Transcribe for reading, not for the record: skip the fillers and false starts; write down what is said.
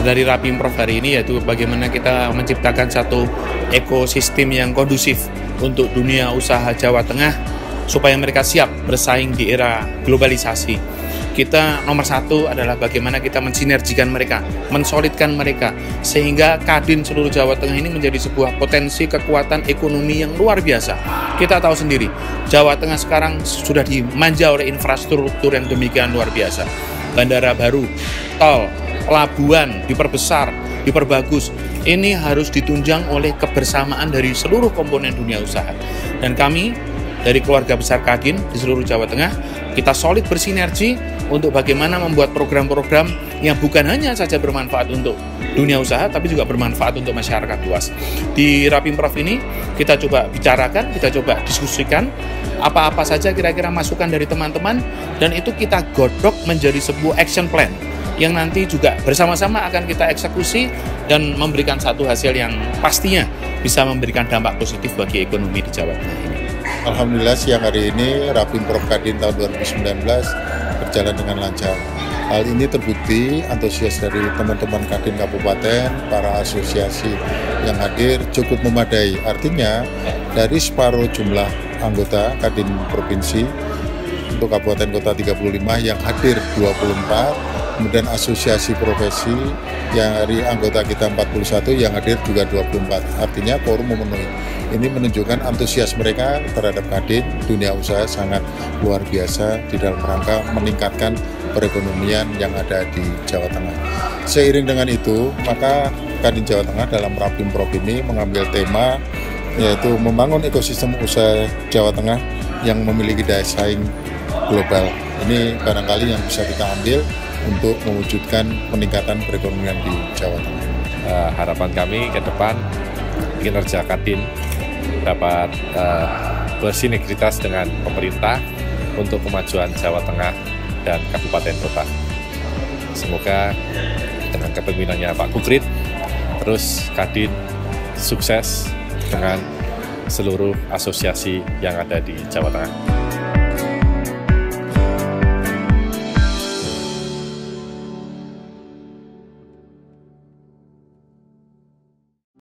dari Rapimprov hari ini, yaitu bagaimana kita menciptakan satu ekosistem yang kondusif untuk dunia usaha Jawa Tengah supaya mereka siap bersaing di era globalisasi. Kita nomor satu adalah bagaimana kita mensinergikan mereka, mensolidkan mereka, sehingga Kadin seluruh Jawa Tengah ini menjadi sebuah potensi kekuatan ekonomi yang luar biasa. Kita tahu sendiri, Jawa Tengah sekarang sudah dimanja oleh infrastruktur yang demikian luar biasa. Bandara baru, tol, pelabuhan diperbesar, diperbagus. Ini harus ditunjang oleh kebersamaan dari seluruh komponen dunia usaha. Dan kami dari keluarga besar Kadin di seluruh Jawa Tengah, kita solid bersinergi untuk bagaimana membuat program-program yang bukan hanya saja bermanfaat untuk dunia usaha, tapi juga bermanfaat untuk masyarakat luas. Di Rapimprov ini kita coba bicarakan, kita coba diskusikan apa-apa saja kira-kira masukan dari teman-teman, dan itu kita godok menjadi sebuah action plan yang nanti juga bersama-sama akan kita eksekusi dan memberikan satu hasil yang pastinya bisa memberikan dampak positif bagi ekonomi di Jawa Tengah ini. Alhamdulillah siang hari ini Rapimprov Kadin tahun 2019 berjalan dengan lancar. Hal ini terbukti antusias dari teman-teman Kadin Kabupaten, para asosiasi yang hadir cukup memadai. Artinya dari separuh jumlah anggota Kadin Provinsi untuk Kabupaten Kota 35 yang hadir 24, kemudian asosiasi profesi yang dari anggota kita 41 yang hadir juga 24. Artinya quorum memenuhi. Ini menunjukkan antusias mereka terhadap Kadin, dunia usaha sangat luar biasa di dalam rangka meningkatkan perekonomian yang ada di Jawa Tengah. Seiring dengan itu, maka Kadin Jawa Tengah dalam Rapimprov ini mengambil tema yaitu membangun ekosistem usaha Jawa Tengah yang memiliki daya saing global. Ini barangkali yang bisa kita ambil untuk mewujudkan peningkatan perekonomian di Jawa Tengah. Harapan kami ke depan kinerja Kadin dapat bersinergitas dengan pemerintah untuk kemajuan Jawa Tengah dan kabupaten kota. Semoga dengan kepemimpinannya Pak Kukrit, terus Kadin sukses dengan seluruh asosiasi yang ada di Jawa Tengah.